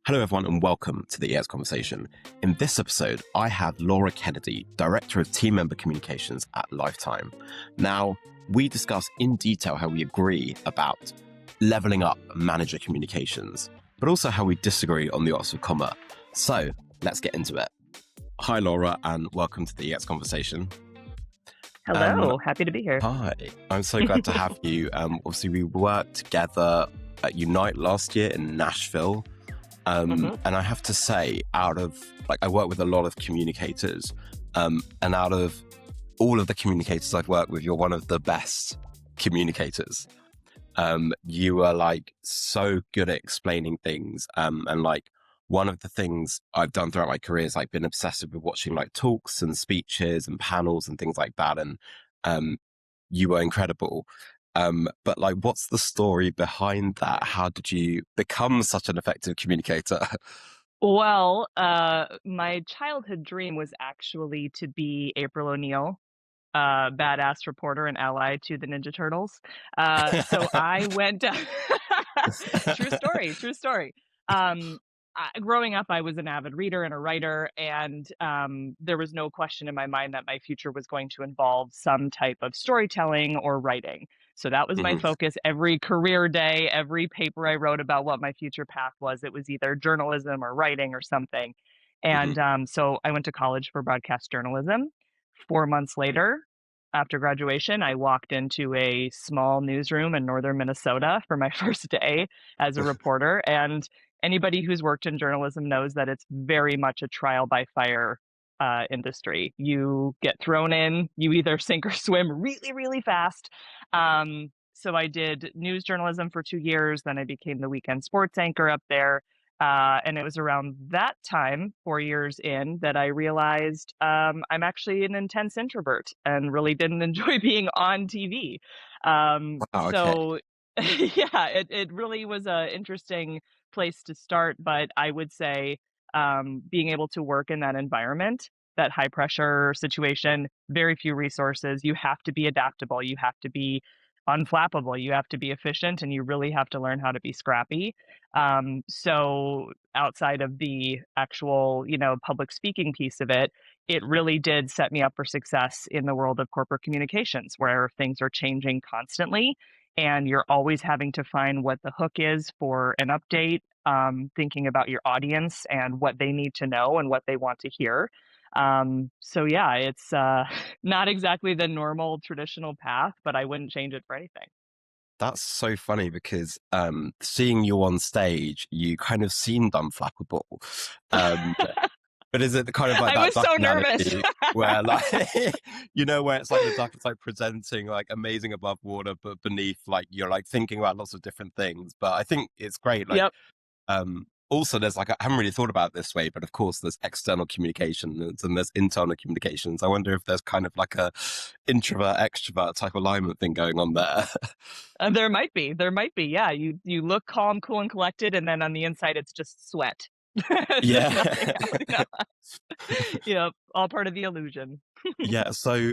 Hello, everyone, and welcome to the EX Conversation. In this episode, I have Laura Kennedy, Director of Team Member Communications at Lifetime. Now, we discuss in detail how we agree about leveling up manager communications, but also how we disagree on the arts of comma. So, let's get into it. Hi, Laura, and welcome to the EX Conversation. Hello, happy to be here. Hi, I'm so glad to have you. Obviously, we worked together at Unite last year in Nashville. And I have to say, I work with a lot of communicators, and out of all of the communicators I've worked with, you're one of the best communicators. You are so good at explaining things. And one of the things I've done throughout my career is been obsessive with watching talks and speeches and panels and things like that. And you were incredible. But what's the story behind that? How did you become such an effective communicator? Well, my childhood dream was actually to be April O'Neil, badass reporter and ally to the Ninja Turtles. So I went true story. Growing up, I was an avid reader and a writer, and there was no question in my mind that my future was going to involve some type of storytelling or writing. So that was my focus every career day, every paper I wrote about what my future path was. It was either journalism or writing or something. And so I went to college for broadcast journalism. 4 months later, after graduation, I walked into a small newsroom in northern Minnesota for my first day as a reporter. And anybody who's worked in journalism knows that it's very much a trial by fire industry. You get thrown in, you either sink or swim really, really fast. So I did news journalism for 2 years. Then I became the weekend sports anchor up there. And it was around that time, 4 years in, that I realized I'm actually an intense introvert and really didn't enjoy being on TV. So yeah, it really was an interesting place to start. But I would say being able to work in that environment, that high pressure situation, very few resources, you have to be adaptable, you have to be unflappable, you have to be efficient, and you really have to learn how to be scrappy. So outside of the actual, public speaking piece of it, it really did set me up for success in the world of corporate communications, where things are changing constantly and you're always having to find what the hook is for an update, thinking about your audience and what they need to know and what they want to hear. So yeah, it's not exactly the normal traditional path, but I wouldn't change it for anything. That's so funny because seeing you on stage, you kind of seemed unflappable. But is it kind of like I that was duck so analogy nervous. where where it's the duck is presenting amazing above water, but beneath you're thinking about lots of different things. But I think it's great. Yep. Also there's I haven't really thought about it this way, but of course there's external communications and there's internal communications. I wonder if there's kind of a introvert extrovert type alignment thing going on there. There might be. Yeah. You look calm, cool, and collected, and then on the inside it's just sweat. Yeah. Yeah, all part of the illusion. Yeah, so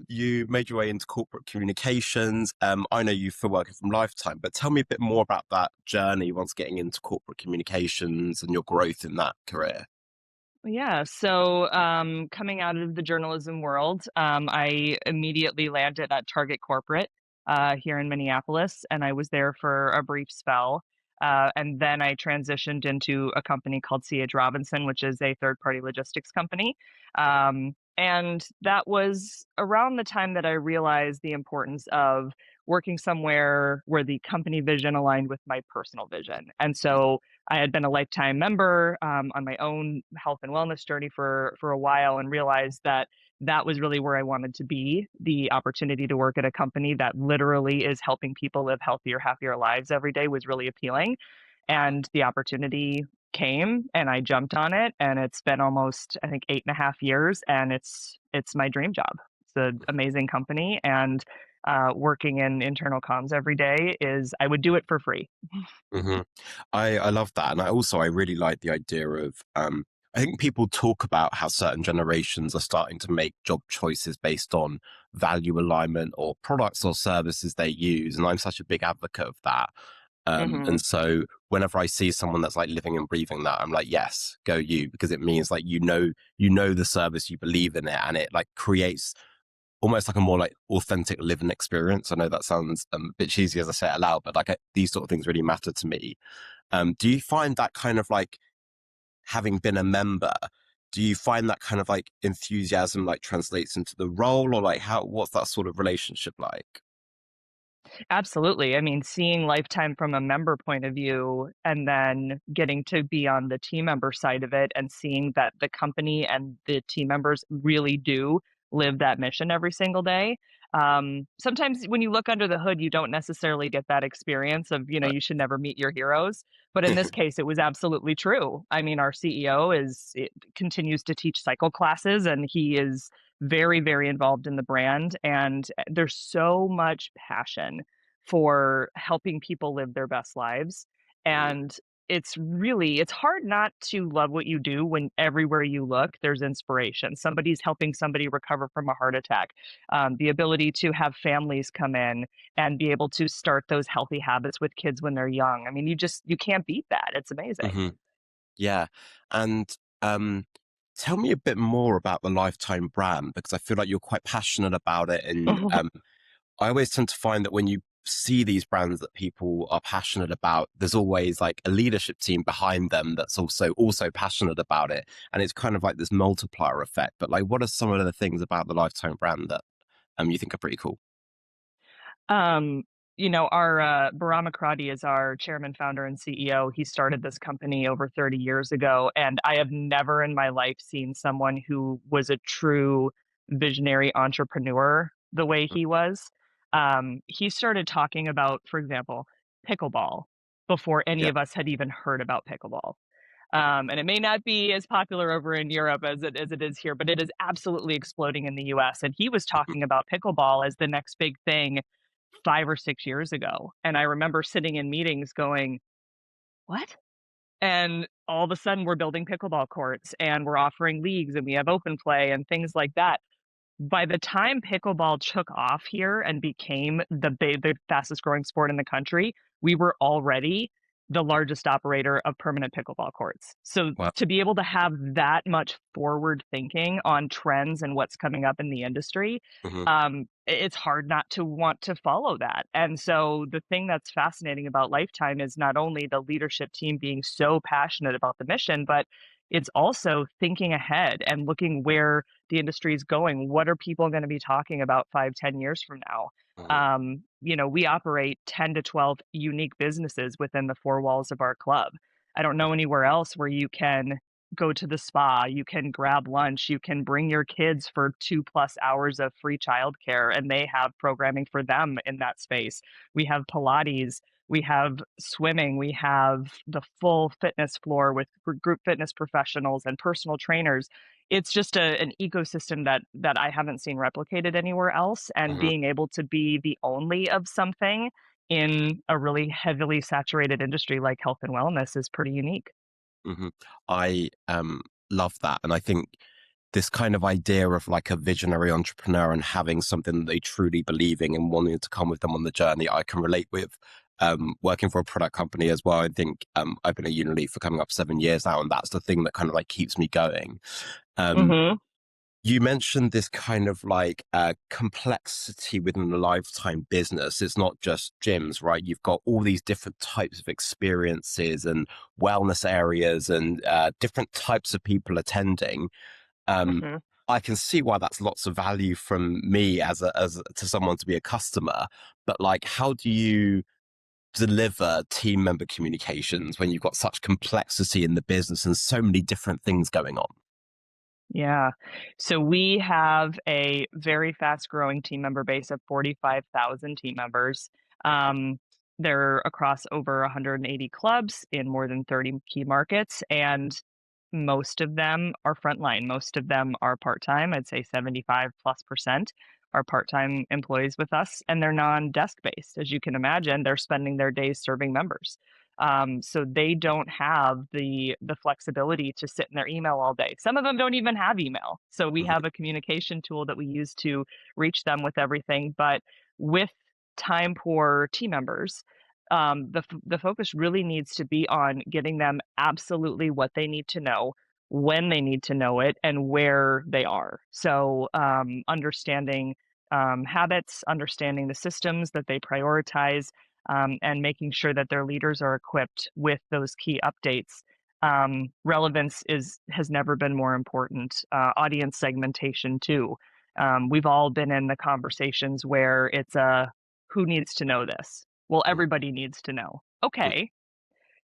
you made your way into corporate communications. I know you for working from Lifetime, but tell me a bit more about that journey once getting into corporate communications and your growth in that career. Yeah, so coming out of the journalism world, I immediately landed at Target Corporate here in Minneapolis, and I was there for a brief spell. And then I transitioned into a company called C.H. Robinson, which is a third-party logistics company. And that was around the time that I realized the importance of working somewhere where the company vision aligned with my personal vision. And so I had been a lifetime member on my own health and wellness journey for a while, and realized that that was really where I wanted to be. The opportunity to work at a company that literally is helping people live healthier, happier lives every day was really appealing. And the opportunity came and I jumped on it, and it's been almost, I think, 8.5 years, and it's my dream job. It's an amazing company, and working in internal comms every day I would do it for free. Mm-hmm. I love that. And I really like the idea of, I think people talk about how certain generations are starting to make job choices based on value alignment or products or services they use. And I'm such a big advocate of that. Mhm. And so whenever I see someone that's like living and breathing that, I'm like, yes, go you, because it means like you know the service, you believe in it, and it like creates almost like a more like authentic living experience. I know that sounds a bit cheesy as I say it aloud, but like these sort of things really matter to me. Do you find that kind of like having been a member? Do you find that kind of like enthusiasm like translates into the role, or like what's that sort of relationship like? Absolutely. I mean, seeing Lifetime from a member point of view and then getting to be on the team member side of it and seeing that the company and the team members really do live that mission every single day. Sometimes when you look under the hood, you don't necessarily get that experience of, Right. you should never meet your heroes. But in this case, it was absolutely true. I mean, our CEO continues to teach cycle classes, and he is very, very involved in the brand. And there's so much passion for helping people live their best lives. Mhm. And it's hard not to love what you do when everywhere you look, there's inspiration. Somebody's helping somebody recover from a heart attack. The ability to have families come in and be able to start those healthy habits with kids when they're young. I mean, you can't beat that. It's amazing. Mhm. Yeah. And um, tell me a bit more about the Lifetime brand, because I feel like you're quite passionate about it. And I always tend to find that when you see these brands that people are passionate about, there's always like a leadership team behind them that's also passionate about it. And it's kind of like this multiplier effect. But like, what are some of the things about the Lifetime brand that you think are pretty cool? Um, our Bahram Akradi is our chairman, founder, and CEO. He started this company over 30 years ago, and I have never in my life seen someone who was a true visionary entrepreneur the way he was. He started talking about, for example, pickleball before any Yeah. of us had even heard about pickleball. And it may not be as popular over in Europe as it is here, but it is absolutely exploding in the US. And he was Mhm. talking about pickleball as the next big thing 5 or 6 years ago, and I remember sitting in meetings going, "What?" And all of a sudden, we're building pickleball courts, and we're offering leagues, and we have open play and things like that. By the time pickleball took off here and became the fastest growing sport in the country, we were already the largest operator of permanent pickleball courts. So Well, to be able to have that much forward thinking on trends and what's coming up in the industry, mhm, it's hard not to want to follow that. And so the thing that's fascinating about Lifetime is not only the leadership team being so passionate about the mission, but it's also thinking ahead and looking where the industry is going. What are people going to be talking about 5, 10 years from now? mhm, We operate 10 to 12 unique businesses within the four walls of our club. I don't know anywhere else where you can go to the spa, you can grab lunch, you can bring your kids for 2+ hours of free childcare, and they have programming for them in that space. We have Pilates, we have swimming, we have the full fitness floor with group fitness professionals and personal trainers. It's just an ecosystem that I haven't seen replicated anywhere else, and mhm. being able to be the only of something in a really heavily saturated industry like health and wellness is pretty unique. Hmm. I love that. And I think this kind of idea of like a visionary entrepreneur and having something that they truly believe in and wanting to come with them on the journey, I can relate with. Working for a product company as well. I think I've been at Unilever for coming up 7 years now, and that's the thing that kind of like keeps me going. Um, Mhm. you mentioned this kind of like complexity within the Lifetime business. It's not just gyms, right? You've got all these different types of experiences and wellness areas and different types of people attending. Um, Mhm. I can see why that's lots of value from me to someone to be a customer. But like, how do you deliver team member communications when you've got such complexity in the business and so many different things going on? Yeah. So we have a very fast growing team member base of 45,000 team members. Um, they're across over 180 clubs in more than 30 key markets, and most of them are frontline. Most of them are part time. I'd say 75+% are part time employees with us, and they're non desk based. As you can imagine, they're spending their days serving members. So they don't have the flexibility to sit in their email all day. Some of them don't even have email. So we Mhm, have a communication tool that we use to reach them with everything. But with time poor team members, The focus really needs to be on getting them absolutely what they need to know, when they need to know it, and where they are. So, understanding habits, understanding the systems that they prioritize, and making sure that their leaders are equipped with those key updates. Relevance has never been more important. Audience segmentation too. We've all been in the conversations where it's a who needs to know this? Well, Mm, everybody needs to know. mm, Okay,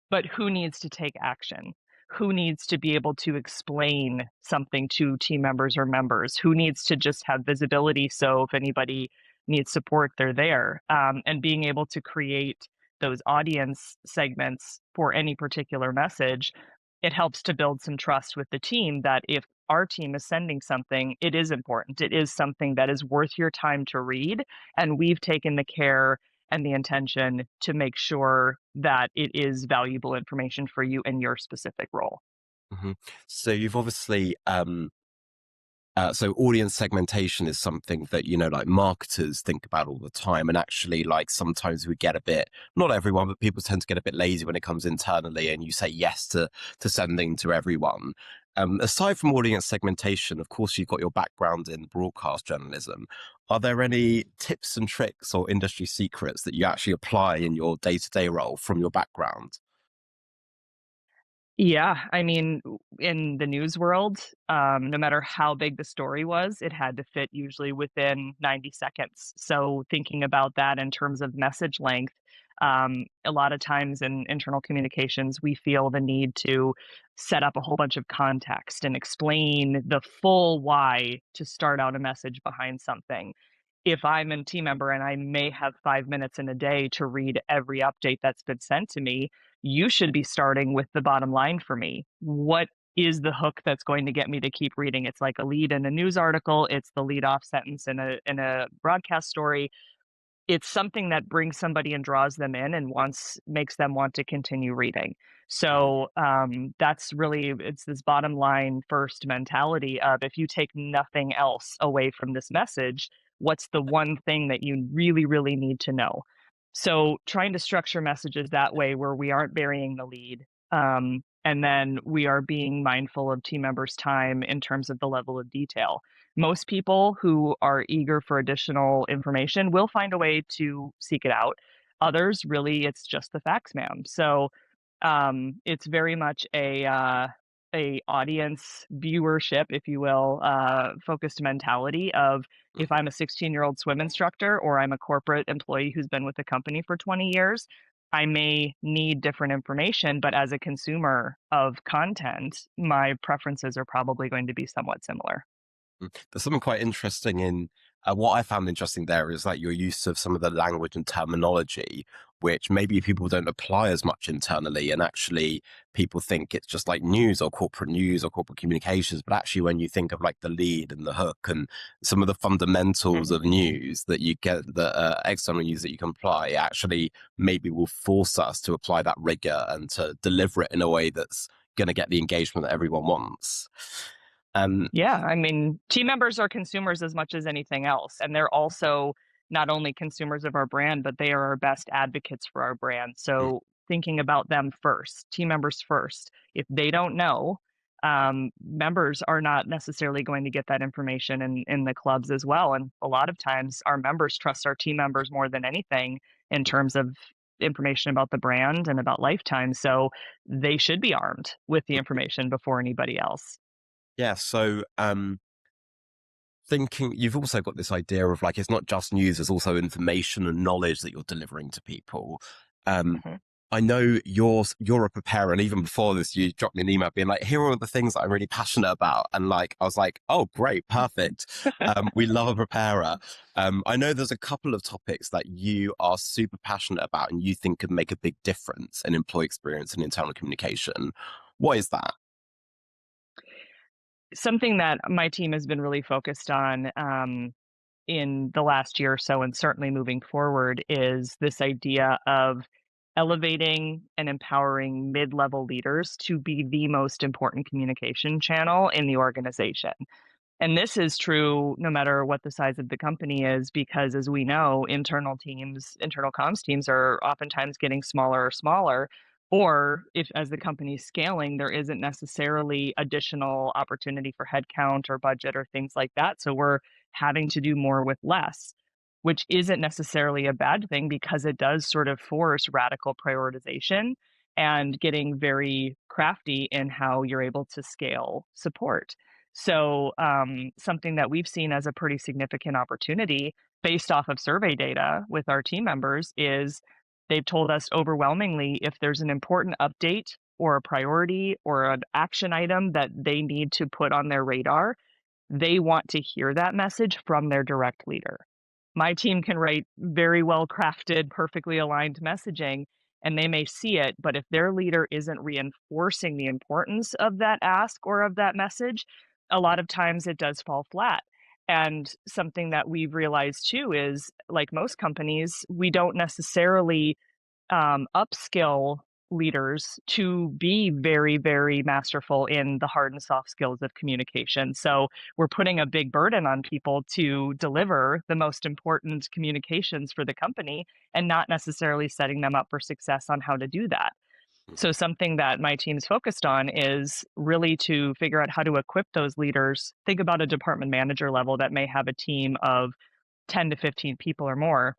but who needs to take action? Who needs to be able to explain something to team members or members? Who needs to just have visibility so if anybody needs support, they're there? And being able to create those audience segments for any particular message, it helps to build some trust with the team that if our team is sending something, it is important. It is something that is worth your time to read. And we've taken the care and the intention to make sure that it is valuable information for you in your specific role. mhm. So you've obviously so audience segmentation is something that, like marketers think about all the time. And actually, like sometimes we get a bit, not everyone, but people tend to get a bit lazy when it comes internally and you say yes to sending to everyone. Aside from audience segmentation, of course, you've got your background in broadcast journalism. Are there any tips and tricks or industry secrets that you actually apply in your day-to-day role from your background? Yeah, I mean, in the news world, no matter how big the story was, it had to fit usually within 90 seconds. So thinking about that in terms of message length, a lot of times in internal communications, we feel the need to set up a whole bunch of context and explain the full why to start out a message behind something. If I'm a team member and I may have 5 minutes in a day to read every update that's been sent to me, you should be starting with the bottom line for me. What is the hook that's going to get me to keep reading? It's like a lead in a news article, it's the lead off sentence in a broadcast story. It's something that brings somebody and draws them in and wants makes them want to continue reading. Mhm, So that's really it's this bottom line first mentality of if you take nothing else away from this message, what's the one thing that you really, really need to know? So trying to structure messages that way where we aren't burying the lead. And then we are being mindful of team members' time in terms of the level of detail. Most people who are eager for additional information will find a way to seek it out. Others, really, it's just the facts, ma'am. So it's very much a audience viewership, if you will, focused mentality of if mhm. I'm a 16-year-old swim instructor or I'm a corporate employee who's been with the company for 20 years, I may need different information, but as a consumer of content, my preferences are probably going to be somewhat similar. There's something quite interesting in what I found interesting there is like your use of some of the language and terminology, which maybe people don't apply as much internally. And actually, people think it's just like news or corporate communications. But actually, when you think of like the lead and the hook and some of the fundamentals of Mhm. news that you get, the external news that you can apply, actually maybe will force us to apply that rigor and to deliver it in a way that's going to get the engagement that everyone wants. Um, Yeah, I mean, team members are consumers as much as anything else, and they're also not only consumers of our brand, but they are our best advocates for our brand. So thinking about them first, team members first. If they don't know, members are not necessarily going to get that information in the clubs as well. And a lot of times, our members trust our team members more than anything in terms of information about the brand and about lifetime. So they should be armed with the information before anybody else. Yeah, so thinking you've also got this idea of like it's not just news, there's also information and knowledge that you're delivering to people. Um, Mhm. I know you're a preparer, and even before this, you dropped me an email being like, "Here are all the things that I'm really passionate about," and like I was like, "Oh, great, perfect. We love a preparer." I know there's a couple of topics that you are super passionate about, and you think could make a big difference in employee experience and internal communication. What is that? Something that my team has been really focused on in the last year or so, and certainly moving forward, is this idea of elevating and empowering mid level leaders to be the most important communication channel in the organization. And this is true no matter what the size of the company is, because as we know, internal teams, internal comms teams are oftentimes getting smaller or smaller. Or if as the company's scaling, there isn't necessarily additional opportunity for headcount or budget or things like that. So we're having to do more with less, which isn't necessarily a bad thing because it does sort of force radical prioritization and getting very crafty in how you're able to scale support. So, something that we've seen as a pretty significant opportunity based off of survey data with our team members is they've told us overwhelmingly if there's an important update or a priority or an action item that they need to put on their radar, they want to hear that message from their direct leader. My team can write very well crafted, perfectly aligned messaging, and they may see it, but if their leader isn't reinforcing the importance of that ask or of that message, a lot of times it does fall flat. And something that we've realized too is, like most companies, we don't necessarily upskill leaders to be very, very masterful in the hard and soft skills of communication. So we're putting a big burden on people to deliver the most important communications for the company and not necessarily setting them up for success on how to do that. So something that my team's focused on is really to figure out how to equip those leaders. Think about a department manager level that may have a team of 10 to 15 people or more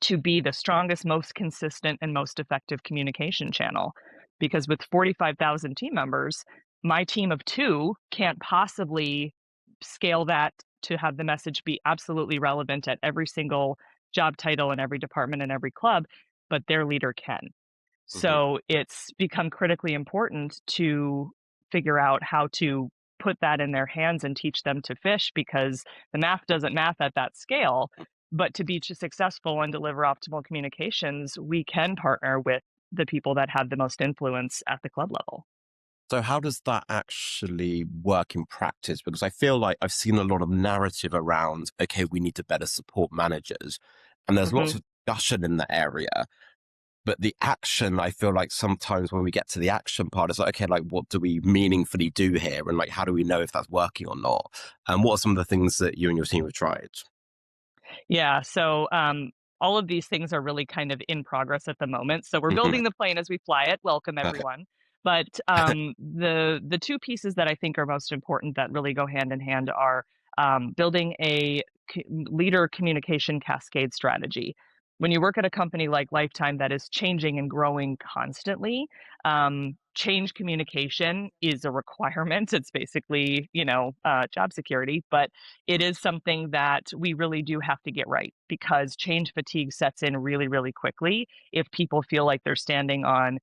to be the strongest, most consistent, and most effective communication channel. Because with 45,000 team members, my team of two can't possibly scale that to have the message be absolutely relevant at every single job title in every department and every club, but their leader can. Hmm. So it's become critically important to figure out how to put that in their hands and teach them to fish, because the math doesn't math at that scale. But to be successful and deliver optimal communications, we can partner with the people that have the most influence at the club level. So how does that actually work in practice? Because I feel like I've seen a lot of narrative around, okay, we need to better support managers. And there's lots Hmm. of discussion in the area. But the action, I feel like sometimes when we get to the action part, it's like, okay, like what do we meaningfully do here? And like, how do we know if that's working or not? And what are some of the things that you and your team have tried? Yeah. So all of these things are really kind of in progress at the moment. So we're Hmm. building the plane as we fly it. Welcome, Perfect. everyone. But the two pieces that I think are most important that really go hand in hand are building a leader communication cascade strategy. When you work at a company like Lifetime that is changing and growing constantly, change communication is a requirement. It's basically, job security, but it is something that we really do have to get right because change fatigue sets in really, really quickly if people feel like they're standing on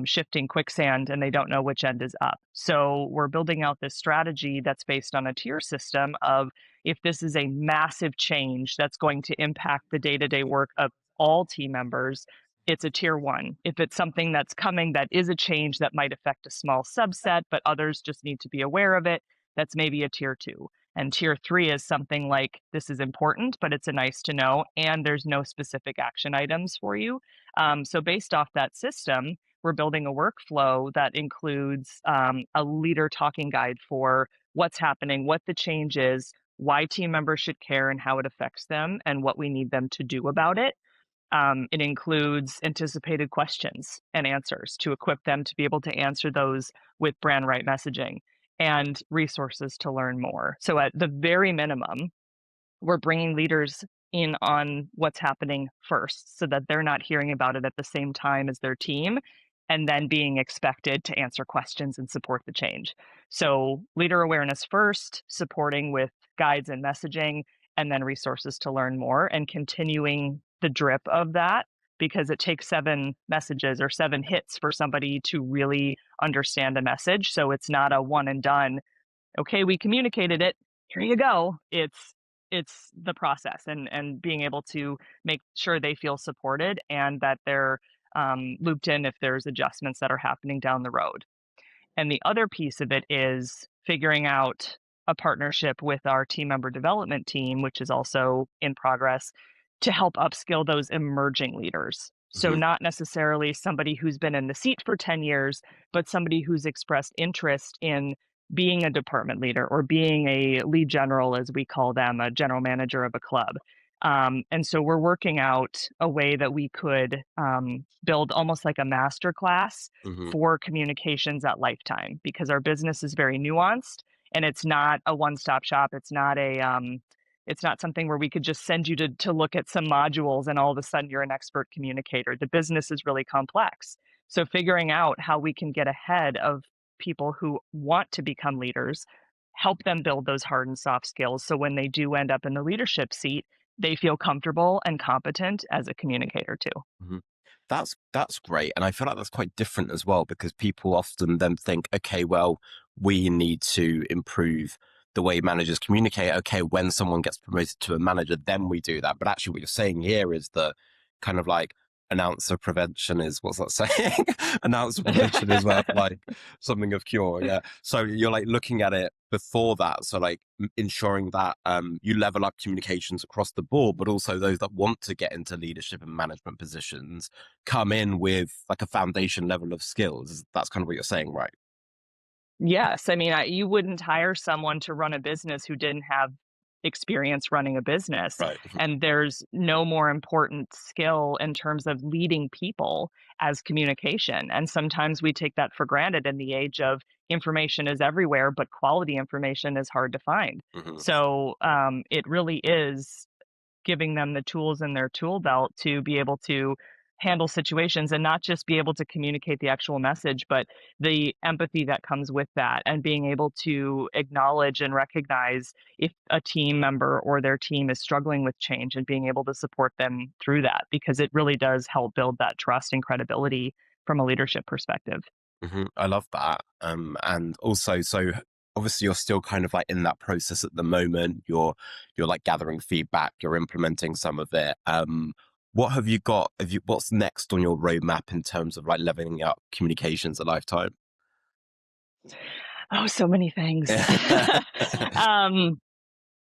shifting quicksand and they don't know which end is up. So we're building out this strategy that's based on a tier system of if this is a massive change that's going to impact the day-to-day work of all team members, it's a tier one. If it's something that's coming that is a change that might affect a small subset, but others just need to be aware of it, that's maybe a tier two. And tier three is something like this is important, but it's a nice to know, and there's no specific action items for you. So based off that system, we're building a workflow that includes a leader talking guide for what's happening, what the change is, why team members should care and how it affects them, and what we need them to do about it. It includes anticipated questions and answers to equip them to be able to answer those with brand right messaging and resources to learn more. So, at the very minimum, we're bringing leaders in on what's happening first so that they're not hearing about it at the same time as their team and then being expected to answer questions and support the change. So, leader awareness first, supporting with guides and messaging, and then resources to learn more and continuing the drip of that because it takes 7 messages or 7 hits for somebody to really understand a message. So, it's not a one and done. Okay, we communicated it. Here you go. It's the process and being able to make sure they feel supported and that they're looped in if there's adjustments that are happening down the road. And the other piece of it is figuring out a partnership with our team member development team, which is also in progress, to help upskill those emerging leaders. So, Hmm. not necessarily somebody who's been in the seat for 10 years, but somebody who's expressed interest in being a department leader or being a lead general, as we call them, a general manager of a club. And so we're working out a way that we could build almost like a master class Hmm. for communications at Lifetime, because our business is very nuanced and it's not a one-stop shop. It's not something where we could just send you to look at some modules and all of a sudden you're an expert communicator. The business is really complex. So figuring out how we can get ahead of people who want to become leaders, help them build those hard and soft skills. So when they do end up in the leadership seat, they feel comfortable and competent as a communicator too. Hmm. That's great, and I feel like that's quite different as well, because people often then think, okay, well, we need to improve the way managers communicate. Okay, when someone gets promoted to a manager, then we do that. But actually, what you're saying here is the kind of like announcer prevention is, what's that saying? Announcer prevention is worth like something of cure. Yeah. So you're like looking at it before that. So like ensuring that you level up communications across the board, but also those that want to get into leadership and management positions come in with like a foundation level of skills. That's kind of what you're saying, right? Yes, I mean, you wouldn't hire someone to run a business who didn't have experience running a business, Right. and there's no more important skill in terms of leading people as communication, and sometimes we take that for granted in the age of information is everywhere, but quality information is hard to find. Hmm. So, it really is giving them the tools in their tool belt to be able to handle situations and not just be able to communicate the actual message, but the empathy that comes with that and being able to acknowledge and recognize if a team member or their team is struggling with change and being able to support them through that, because it really does help build that trust and credibility from a leadership perspective. Hmm. I love that. And also, so obviously you're still kind of like in that process at the moment. You're like gathering feedback, you're implementing some of it. What have you got? What's next on your roadmap in terms of like leveling up communications at Lifetime? Oh, so many things. um,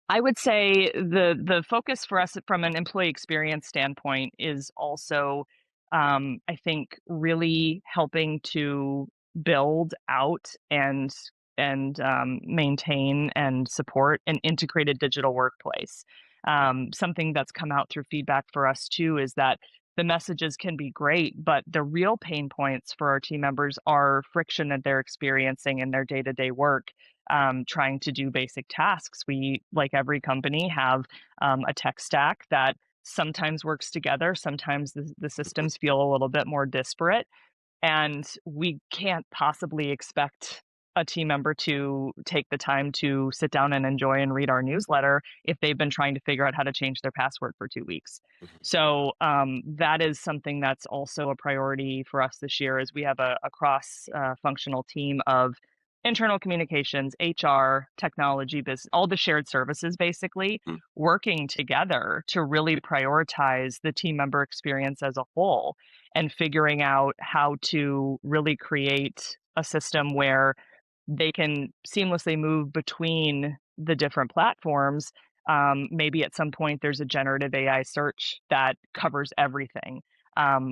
I would say the focus for us from an employee experience standpoint is also, I think, really helping to build out and maintain and support an integrated digital workplace. Something that's come out through feedback for us too is that the messages can be great, but the real pain points for our team members are friction that they're experiencing in their day-to-day work, trying to do basic tasks. We, like every company, have a tech stack that sometimes works together. Sometimes the systems feel a little bit more disparate. And we can't possibly expect a team member to take the time to sit down and enjoy and read our newsletter if they've been trying to figure out how to change their password for 2 weeks. So that is something that's also a priority for us this year. Is we have a cross functional team of internal communications, HR, technology, business, all the shared services basically working together to really prioritize the team member experience as a whole and figuring out how to really create a system where they can seamlessly move between the different platforms. Maybe at some point there's a generative AI search that covers everything.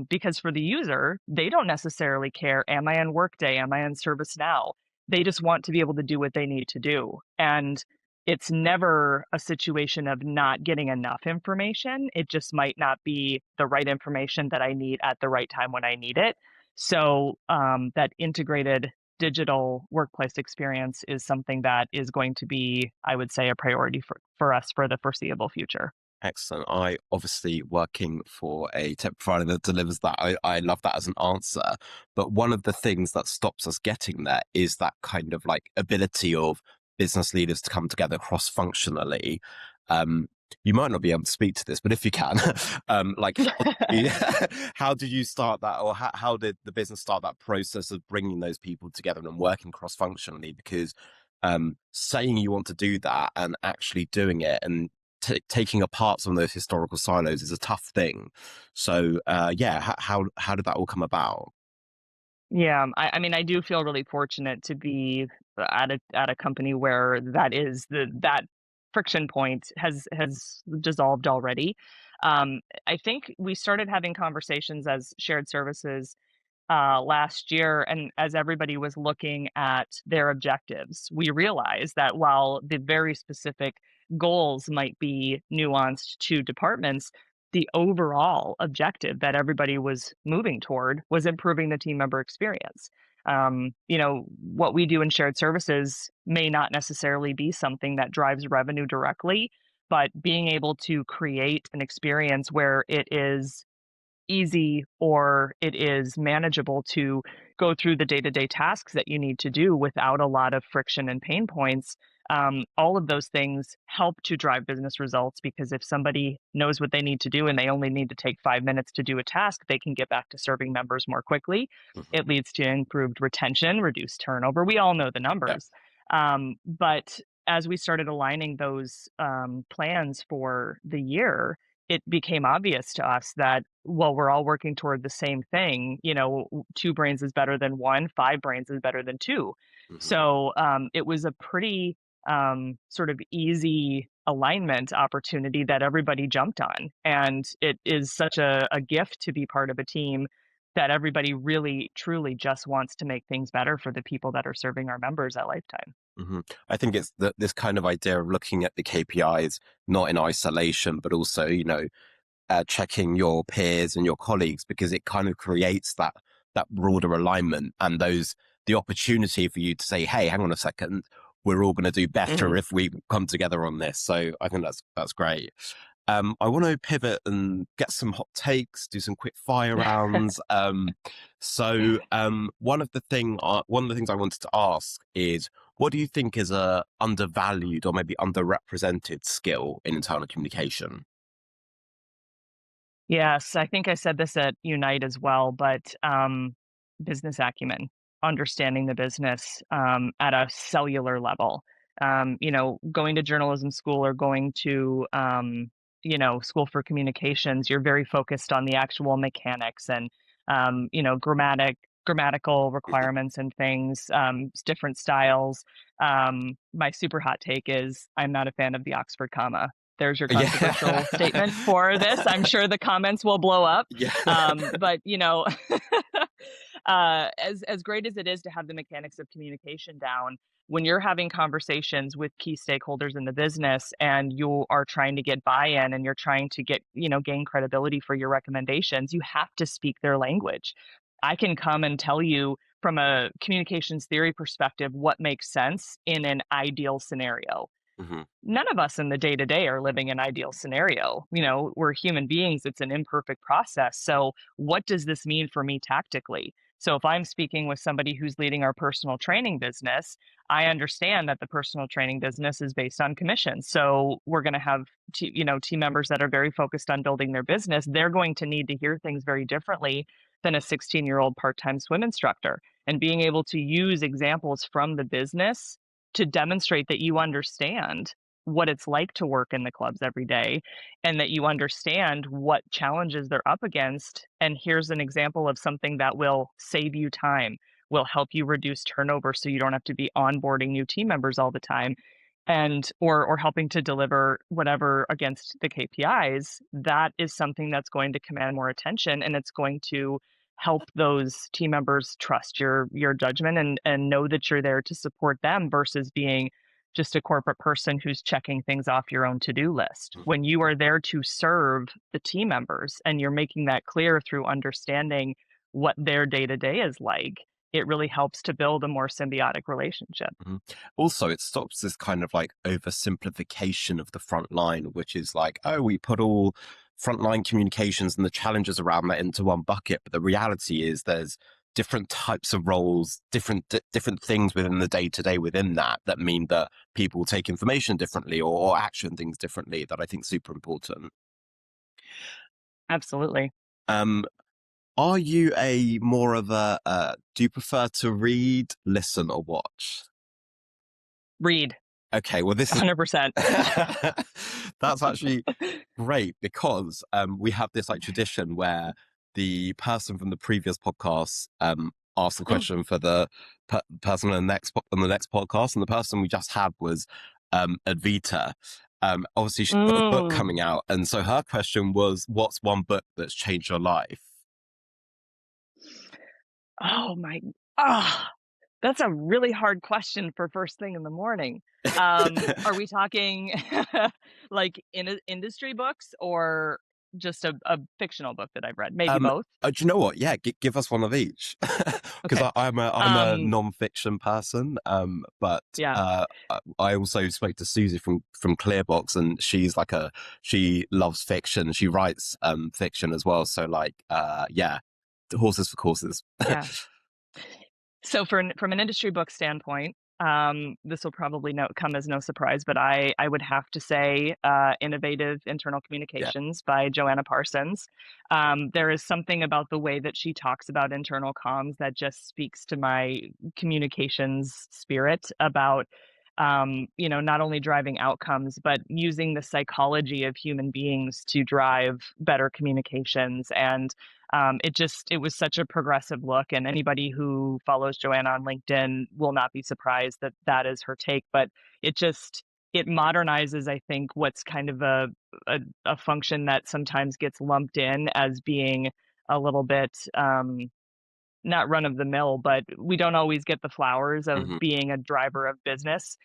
Because for the user, they don't necessarily care, am I on Workday? Am I on ServiceNow? They just want to be able to do what they need to do. And it's never a situation of not getting enough information. It just might not be the right information that I need at the right time when I need it. So that integrated digital workplace experience is something that is going to be, I would say, a priority for us for the foreseeable future. Excellent. I obviously working for a tech provider that delivers that. I love that as an answer. But one of the things that stops us getting there is that kind of like ability of business leaders to come together cross functionally. Um, you might not be able to speak to this, but if you can, like how did you start that, or how did the business start that process of bringing those people together and working cross functionally? Because saying you want to do that and actually doing it and taking apart some of those historical silos is a tough thing. So, yeah, how did that all come about? Yeah, I mean, I do feel really fortunate to be at a company where that friction point has dissolved already. I think we started having conversations as shared services last year, and as everybody was looking at their objectives, we realized that while the very specific goals might be nuanced to departments, the overall objective that everybody was moving toward was improving the team member experience. What we do in shared services may not necessarily be something that drives revenue directly, but being able to create an experience where it is easy or it is manageable to go through the day-to-day tasks that you need to do without a lot of friction and pain points. All of those things help to drive business results, because if somebody knows what they need to do and they only need to take 5 minutes to do a task, they can get back to serving members more quickly. Mhm. It leads to improved retention, reduced turnover. We all know the Yeah. numbers. But as we started aligning those plans for the year, it became obvious to us that, well, we're all working toward the same thing. Two brains is better than one, five brains is better than two. Mhm. So it was a pretty sort of easy alignment opportunity that everybody jumped on. And it is such a gift to be part of a team that everybody really, truly just wants to make things better for the people that are serving our members at Lifetime. Mhm. I think it's this kind of idea of looking at the KPIs not in isolation, but also, checking your peers and your colleagues, because it kind of creates that broader alignment and the opportunity for you to say, hey, hang on a second, we're all going to do better Hmm. if we come together on this. So I think that's great. I want to pivot and get some hot takes, do some quick fire rounds. One of the things I wanted to ask is, what do you think is a undervalued or maybe underrepresented skill in internal communication? Yes, I think I said this at Unite as well, but business acumen, understanding the business at a cellular level. Going to journalism school or going to school for communications, you're very focused on the actual mechanics and grammatical requirements and things, different styles. My super hot take is I'm not a fan of the Oxford comma. There's your Yeah. controversial statement for this. I'm sure the comments will blow up. Yeah. But as great as it is to have the mechanics of communication down, when you're having conversations with key stakeholders in the business and you are trying to get buy-in and you're trying to gain credibility for your recommendations, you have to speak their language. I can come and tell you from a communications theory perspective what makes sense in an ideal scenario. Mhm. None of us in the day to day are living an ideal scenario. We're human beings, it's an imperfect process. So, what does this mean for me tactically? So, if I'm speaking with somebody who's leading our personal training business, I understand that the personal training business is based on commission. So, we're going to have team members that are very focused on building their business. They're going to need to hear things very differently than a 16-year-old part-time swim instructor. And being able to use examples from the business to demonstrate that you understand what it's like to work in the clubs every day and that you understand what challenges they're up against. And here's an example of something that will save you time, will help you reduce turnover so you don't have to be onboarding new team members all the time, and or helping to deliver whatever against the KPIs. That is something that's going to command more attention, and it's going to help those team members trust your judgment and know that you're there to support them versus being just a corporate person who's checking things off your own to-do list. When you are there to serve the team members and you're making that clear through understanding what their day-to-day is like, it really helps to build a more symbiotic relationship. Mhm. Also, it stops this kind of like oversimplification of the front line, which is like, oh, we put all frontline communications and the challenges around that into one bucket. But the reality is there's different types of roles, different things within the day to day within that mean that people take information differently or action things differently, that I think is super important. Absolutely. Um, are you a more of do you prefer to read, listen, or watch? Read. Okay, well, this is 100%. that's actually great, because we have this like tradition where the person from the previous podcast asked the question for the person on the next podcast, and the person we just had was Advita. Obviously, she's got a book Mm. coming out, and so her question was, "What's one book that's changed your life?" Oh my, ah, that's a really hard question for first thing in the morning. Are we talking like in industry books or just a fictional book that I've read? Maybe both. Do you know what? Yeah, give us one of each, because Okay. I'm a non-fiction person. But Yeah. I also spoke to Susie from Clearbox, and she loves fiction. She writes fiction as well. So like, yeah, the horses for courses. Yeah. So from an industry book standpoint, this will probably come as no surprise, but I would have to say Innovative Internal Yeah. Communications by Joanna Parsons. There is something about the way that she talks about internal comms that just speaks to my communications spirit about not only driving outcomes, but using the psychology of human beings to drive better communications. And it was such a progressive look, and anybody who follows Joanna on LinkedIn will not be surprised that that is her take. But it modernizes, I think, what's kind of a function that sometimes gets lumped in as being a little bit not run of the mill, but we don't always get the flowers of Hmm. being a driver of business.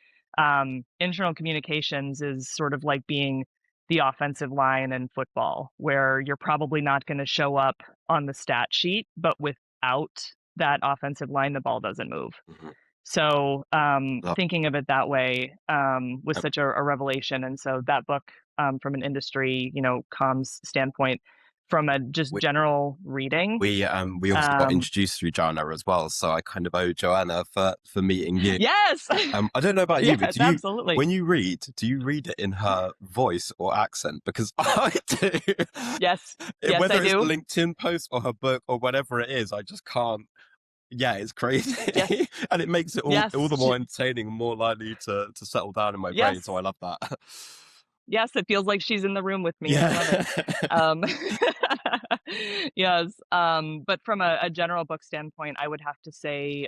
Internal communications is sort of like being the offensive line in football, where you're probably not going to show up on the stat sheet, but without that offensive line, the ball doesn't move. Hmm. So Love. thinking of it that way was Um, such a revelation. And so that book, from an industry, comms standpoint, from a just we general reading, we also got um, introduced through Joanna as well, so I kind of owe Joanna for meeting you. yes, I don't know about you, but yes, absolutely. when you read, do you read it in her voice or accent? Because I do. Yes, yes, I Whether it's do. LinkedIn post or her book or whatever it is, I just can't. Yeah, it's Yes, crazy, and it makes it all yes, the more entertaining and more likely to settle down in my brain. So yes, I love that. yes. It feels like she's in the room with me, and I love it. Yeah. Um, yes. But from a general book standpoint, I would have to say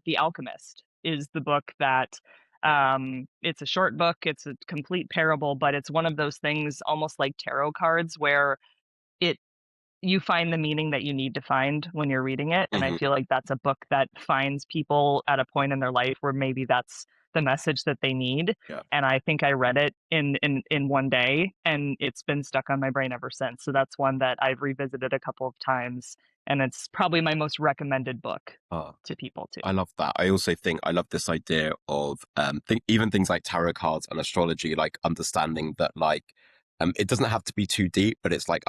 The Alchemist is the book that it's a short book, it's a complete parable, but it's one of those things almost like tarot cards where it you find the meaning that you need to find when you're reading it. And I Hmm. feel like that's a book that finds people at a point in their life where maybe that's the message that they need. Yeah. And I think I read it in one day, and it's been stuck on my brain ever since. So that's one that I've revisited a couple of times, and it's probably my most recommended book Oh, to people too. I love that. I also think I love this idea of even things like tarot cards and astrology, like understanding that like it doesn't have to be too deep, but it's like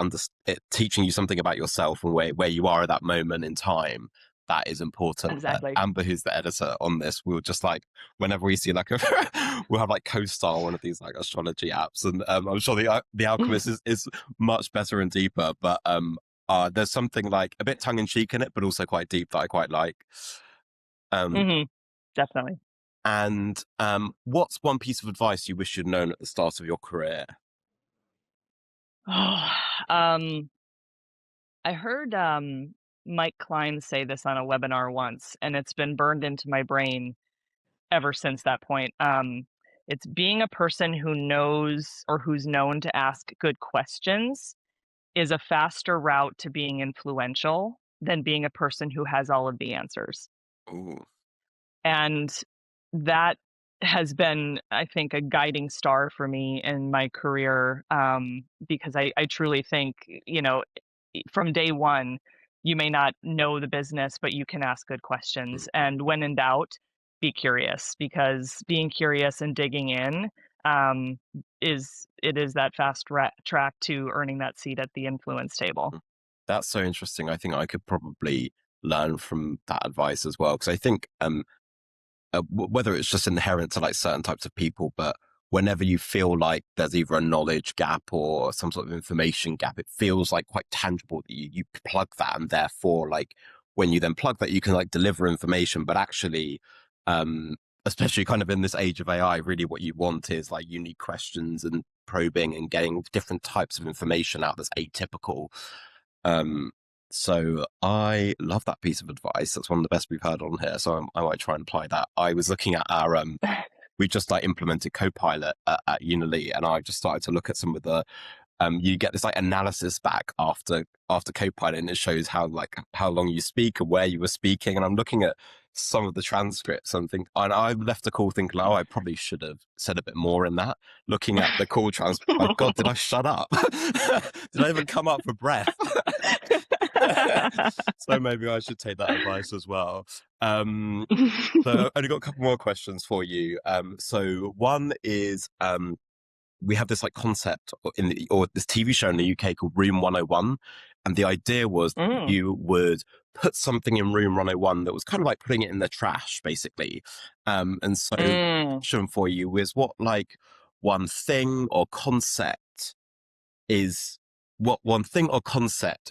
teaching you something about yourself and where you are at that moment in time. That is important. Exactly. Amber, who's the editor on this, we'll just like whenever we see like we'll have like CoStar, one of these like astrology apps, and I'm sure the Alchemist is much better and deeper, but there's something like a bit tongue in cheek in it, but also quite deep that I quite like. Um, Hmm. Definitely. and what's one piece of advice you wish you'd known at the start of your career? Oh, I heard Mike Klein say this on a webinar once, and it's been burned into my brain ever since that point. It's being a person who knows or who's known to ask good questions is a faster route to being influential than being a person who has all of the answers. Ooh. And that has been, I think, a guiding star for me in my career, because I truly think, from day one, you may not know the business, but you can ask good questions. And when in doubt, be curious, because being curious and digging in um, is that track to earning that seat at the influence table. That's so interesting. I think I could probably learn from that advice as well, because I think whether it's just inherent to like certain types of people, but whenever you feel like there's either a knowledge gap or some sort of information gap, it feels like quite tangible that you plug that, and therefore like when you then plug that, you can like deliver information. But actually, especially kind of in this age of AI, really what you want is like unique questions and probing and getting different types of information out that's atypical. um so I love that piece of advice. That's one of the best we've heard on here. So I might try and apply that. I was looking at our we just like implemented Copilot at Unily, and I just started to look at some of the you get this like analysis back after Copilot, and it shows how long you speak and where you were speaking. And I'm looking at some of the transcripts and I left the call thinking, oh, I probably should have said a bit more in that. Looking at the call transcript, my God, did I shut up? Did I even come up for breath? So maybe I should take that advice as well. So I've only got a couple more questions for you. So one is, we have this like concept or this TV show in the UK called Room 101. And the idea was that you would put something in Room 101 that was kind of like putting it in the trash, basically. And so the question for you is what one thing or concept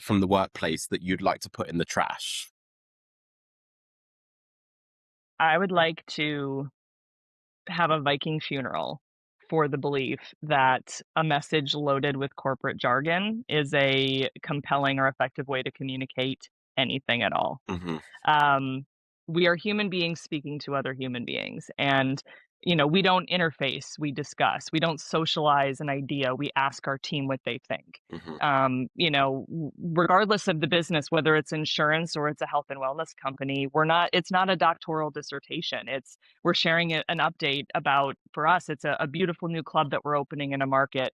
from the workplace that you'd like to put in the trash? I would like to have a Viking funeral for the belief that a message loaded with corporate jargon is a compelling or effective way to communicate anything at all. We are human beings speaking to other human beings, and we don't interface, we discuss. We don't socialize an idea, we ask our team what they think. Regardless of the business, whether it's insurance or it's a health and wellness company, it's not a doctoral dissertation. We're sharing an update about, for us, it's a beautiful new club that we're opening in a market,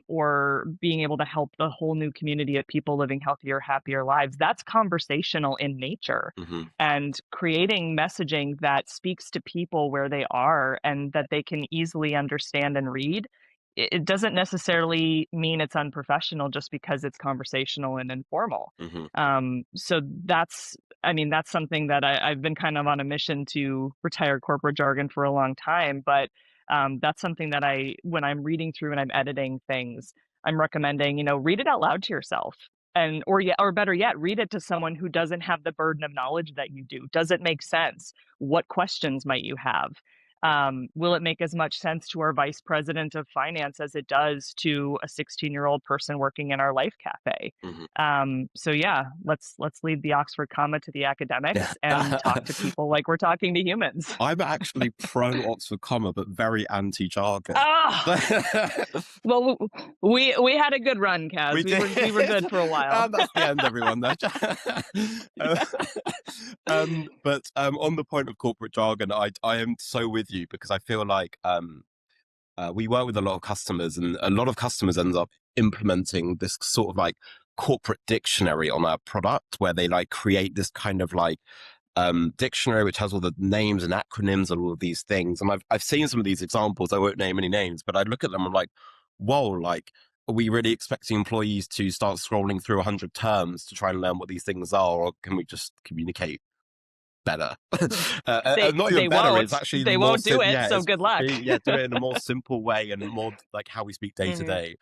or being able to help the whole new community of people living healthier, happier lives. That's conversational in nature. And creating messaging that speaks to people where they are and that they can easily understand and read. It doesn't necessarily mean it's unprofessional just because it's conversational and informal. So that's something that I've been kind of on a mission to retire corporate jargon for a long time, but that's something that when I'm reading through and I'm editing things, I'm recommending, read it out loud to yourself, or better yet, read it to someone who doesn't have the burden of knowledge that you do. Does it make sense? What questions might you have? Will it make as much sense to our vice president of finance as it does to a 16-year-old person working in our life cafe? So yeah, let's leave the Oxford comma to the academics and talk to people like we're talking to humans. I'm actually pro Oxford comma, but very anti jargon. Well, we had a good run, Kaz. We were good for a while. That's the end, everyone. But on the point of corporate jargon, I am so with you, because I feel like we work with a lot of customers, and a lot of customers end up implementing this sort of like corporate dictionary on our product, where they create this kind of dictionary which has all the names and acronyms and all of these things. And I've seen some of these examples. I won't name any names, but I look at them and I'm like, whoa, are we really expecting employees to start scrolling through 100 terms to try and learn what these things are, or can we just communicate better? Not even better, it's actually they won't do it, so good luck. Do it in a more simple way and more like how we speak day to day.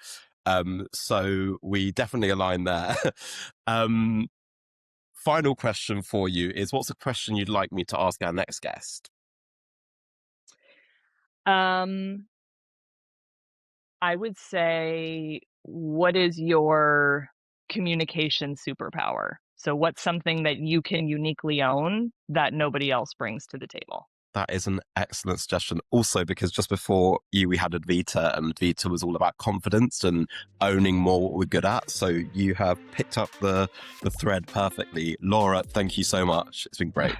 So we definitely align there. Final question for you is, what's a question you'd like me to ask our next guest? I would say, what is your communication superpower? So what's something that you can uniquely own that nobody else brings to the table? That is an excellent suggestion. Also, because just before you, we had Advita, and Advita was all about confidence and owning more what we're good at. So you have picked up the thread perfectly. Laura, thank you so much. It's been great.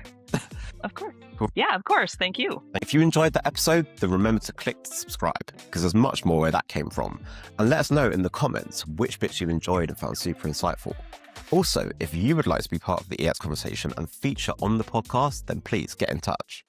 Of course. Cool. Yeah, of course. Thank you. If you enjoyed the episode, then remember to click to subscribe, because there's much more where that came from. And let us know in the comments which bits you enjoyed and found super insightful. Also, if you would like to be part of the EX conversation and feature on the podcast, then please get in touch.